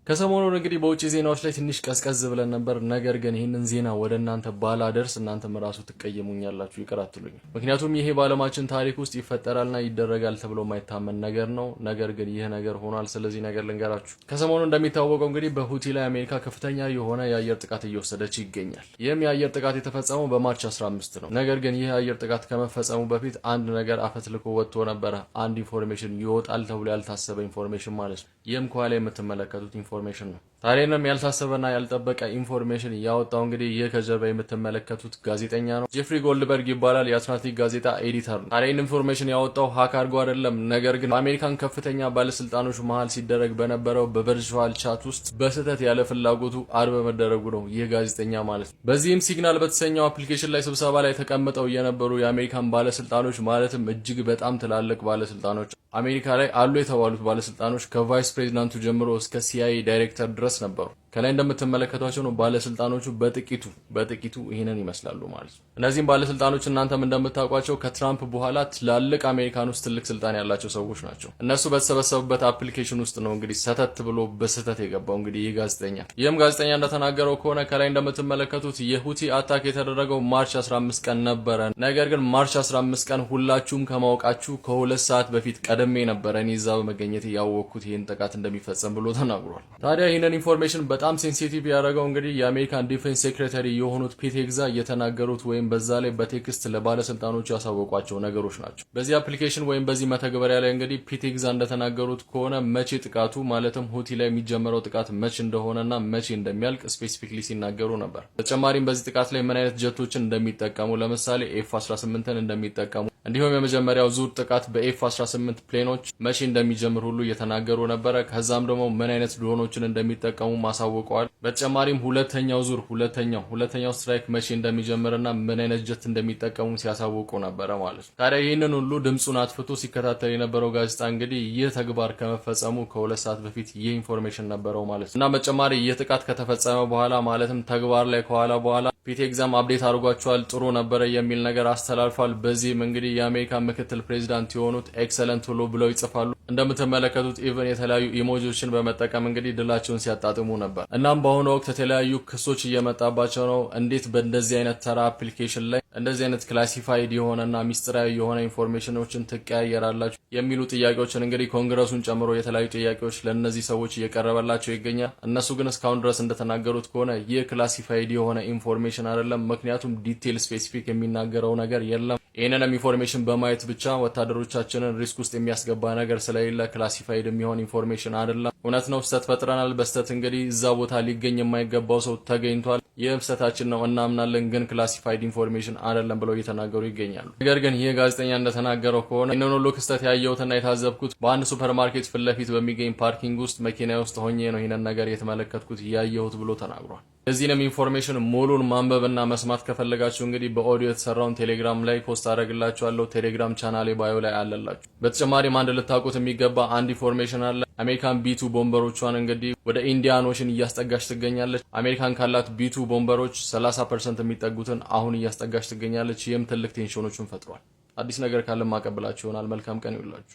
ከሰሞኑን እንግዲህ በውጪ ዜናዎች ላይ ትንሽ ቀዝቀዝ ብለን ነበር። ነገር ግን ይህንን ዜና ወደ እናንተ ባላደርስ እናንተም ራሱ ትቀየሙኛላችሁ፣ ይቅር አትሉኝ። ምክንያቱም ይሄ በዓለማችን ታሪክ ውስጥ ይፈጠራልና ይደረጋል ተብሎ የማይታመን ነገር ነው። ነገር ግን ይህ ነገር ሆኗል። ስለዚህ ነገር ልንገራችሁ። ከሰሞኑ እንደሚታወቀው እንግዲህ በሁቲ ላይ አሜሪካ ከፍተኛ የሆነ የአየር ጥቃት እየወሰደች ይገኛል። ይህም የአየር ጥቃት የተፈጸመው በማርች 15 ነው። ነገር ግን ይህ የአየር ጥቃት ከመፈጸሙ በፊት አንድ ነገር አፈትልኮ ወጥቶ ነበረ። አንድ ኢንፎርሜሽን ይወጣል ተብሎ ያልታሰበ ኢንፎርሜሽን ማለት ነው። ይህም ከኋላ የምትመለከቱት ኢንፎርሜሽን ነው። ታዲያም ያልታሰበና ያልጠበቀ ኢንፎርሜሽን ያወጣው እንግዲህ ይህ ከጀርባ የምትመለከቱት ጋዜጠኛ ነው። ጄፍሪ ጎልድበርግ ይባላል። የአትላንቲክ ጋዜጣ ኤዲተር ነው። ታዲያ ኢንፎርሜሽን ያወጣው ሀክ አድርጎ አይደለም። ነገር ግን በአሜሪካን ከፍተኛ ባለስልጣኖች መሃል ሲደረግ በነበረው በቨርቹዋል ቻት ውስጥ በስህተት ያለ ፍላጎቱ አድ በመደረጉ ነው ይህ ጋዜጠኛ ማለት ነው። በዚህም ሲግናል በተሰኘው አፕሊኬሽን ላይ ስብሰባ ላይ ተቀምጠው የነበሩ የአሜሪካን ባለስልጣኖች ማለትም እጅግ በጣም ትላልቅ ባለስልጣኖች አሜሪካ ላይ አሉ የተባሉት ባለስልጣኖች ከቫይስ ፕሬዚዳንቱ ጀምሮ እስከ ሲአይኤ ዳይሬክተር ድረስ ነበሩ። ከላይ እንደምትመለከቷቸው ነው ባለስልጣኖቹ በጥቂቱ ይሄንን ይመስላሉ ማለት ነው። እነዚህም ባለስልጣኖች እናንተም እንደምታውቋቸው ከትራምፕ በኋላ ትላልቅ አሜሪካን ውስጥ ትልቅ ስልጣን ያላቸው ሰዎች ናቸው። እነሱ በተሰበሰቡበት አፕሊኬሽን ውስጥ ነው እንግዲህ ሰተት ብሎ በስህተት የገባው እንግዲህ ይህ ጋዜጠኛ። ይህም ጋዜጠኛ እንደተናገረው ከሆነ ከላይ እንደምትመለከቱት የሁቲ አታክ የተደረገው ማርች 15 ቀን ነበረ። ነገር ግን ማርች 15 ቀን ሁላችሁም ከማወቃችሁ ከሁለት ሰዓት በፊት ቀደሜ ነበረ እኔ እዛ በመገኘት ያወቅኩት ይህን ጥቃት እንደሚፈጸም ብሎ ተናግሯል። ታዲያ ይህንን ኢንፎርሜሽን በጣም ሴንሲቲቭ ያደረገው እንግዲህ የአሜሪካን ዲፌንስ ሴክሬታሪ የሆኑት ፒት ሄግዛት የተናገሩት ወይም በዛ ላይ በቴክስት ለባለስልጣኖቹ ያሳወቋቸው ነገሮች ናቸው። በዚህ አፕሊኬሽን ወይም በዚህ መተግበሪያ ላይ እንግዲህ ፒት ሄግዛት እንደተናገሩት ከሆነ መቼ ጥቃቱ ማለትም ሁቲ ላይ የሚጀመረው ጥቃት መቼ እንደሆነና መቼ እንደሚያልቅ ስፔሲፊክሊ ሲናገሩ ነበር። በተጨማሪም በዚህ ጥቃት ላይ ምን አይነት ጀቶችን እንደሚጠቀሙ ለምሳሌ ኤፍ-18ን እንደሚጠቀሙ እንዲሁም የመጀመሪያው ዙር ጥቃት በኤፍ-18 ፕሌኖች መቼ እንደሚጀምር ሁሉ እየተናገሩ ነበረ። ከዛም ደግሞ ምን አይነት ድሮኖችን እንደሚጠቀሙ ማሳወቀዋል። በተጨማሪም ሁለተኛው ስትራይክ መቼ እንደሚጀምርና ምን አይነት ጀት እንደሚጠቀሙ ሲያሳውቁ ነበረ ማለት ነው። ታዲያ ይህንን ሁሉ ድምጹን አጥፍቶ ሲከታተል የነበረው ጋዜጣ እንግዲህ ይህ ተግባር ከመፈጸሙ ከሁለት ሰዓት በፊት ይህ ኢንፎርሜሽን ነበረው ማለት ነው። እና በተጨማሪ ይህ ጥቃት ከተፈጸመ በኋላ ማለትም ተግባር ላይ ከኋላ በኋላ ፒት ሄግዛት አፕዴት አድርጓቸዋል፣ ጥሩ ነበረ የሚል ነገር አስተላልፏል። በዚህም እንግዲህ የአሜሪካ ምክትል ፕሬዚዳንት የሆኑት ኤክሰለንት ብለው ይጽፋሉ። እንደምትመለከቱት ኢቨን የተለያዩ ኢሞጂዎችን በመጠቀም እንግዲህ ድላቸውን ሲያጣጥሙ ነበር። እናም በአሁኑ ወቅት የተለያዩ ክሶች እየመጣባቸው ነው። እንዴት በእንደዚህ አይነት ተራ አፕሊኬሽን ላይ እንደዚህ አይነት ክላሲፋይድ የሆነና ሚስጥራዊ የሆነ ኢንፎርሜሽኖችን ትቀያየራላችሁ የሚሉ ጥያቄዎችን እንግዲህ ኮንግረሱን ጨምሮ የተለያዩ ጥያቄዎች ለእነዚህ ሰዎች እየቀረበላቸው ይገኛል። እነሱ ግን እስካሁን ድረስ እንደተናገሩት ከሆነ ይህ ክላሲፋይድ የሆነ ኢንፎርሜሽን አይደለም፣ ምክንያቱም ዲቴል ስፔሲፊክ የሚናገረው ነገር የለም። ይህንንም ኢንፎርሜሽን በማየት ብቻ ወታደሮቻችንን ሪስክ ውስጥ የሚያስገባ ነገር ስለሌለ ክላሲፋይድ የሚሆን ኢንፎርሜሽን አይደለም። እውነት ነው፣ ስህተት ፈጥረናል። በስህተት እንግዲህ እዛ ቦታ ሊገኝ የማይገባው ሰው ተገኝቷል። ይህም ስህተታችን ነው እናምናለን፣ ግን ክላሲፋይድ ኢንፎርሜሽን አይደለም ብለው እየተናገሩ ይገኛሉ። ነገር ግን ይህ ጋዜጠኛ እንደተናገረው ከሆነ ይህንን ሁሉ ክስተት ያየሁትና የታዘብኩት በአንድ ሱፐርማርኬት ፊት ለፊት በሚገኝ ፓርኪንግ ውስጥ መኪና ውስጥ ሆኜ ነው ይህንን ነገር የተመለከትኩት ያየሁት ብሎ ተናግሯል። እዚህንም ኢንፎርሜሽን ሙሉን ማንበብና መስማት ከፈለጋችሁ እንግዲህ በኦዲዮ የተሰራውን ቴሌግራም ላይ ፖስት አደረግላችኋለሁ። ቴሌግራም ቻናሌ ባዮ ላይ አለላችሁ። በተጨማሪም አንድ ልታውቁት የሚገባ አንድ ኢንፎርሜሽን አለ። አሜሪካን ቢቱ ቦምበሮቿን እንግዲህ ወደ ኢንዲያን ኦሽን እያስጠጋች ትገኛለች። አሜሪካን ካላት ቢቱ ቦምበሮች 30% የሚጠጉትን አሁን እያስጠጋች ትገኛለች። ይህም ትልቅ ቴንሽኖችን ፈጥሯል። አዲስ ነገር ካለ ማቀብላችሁ ይሆናል። መልካም ቀን ይሁንላችሁ።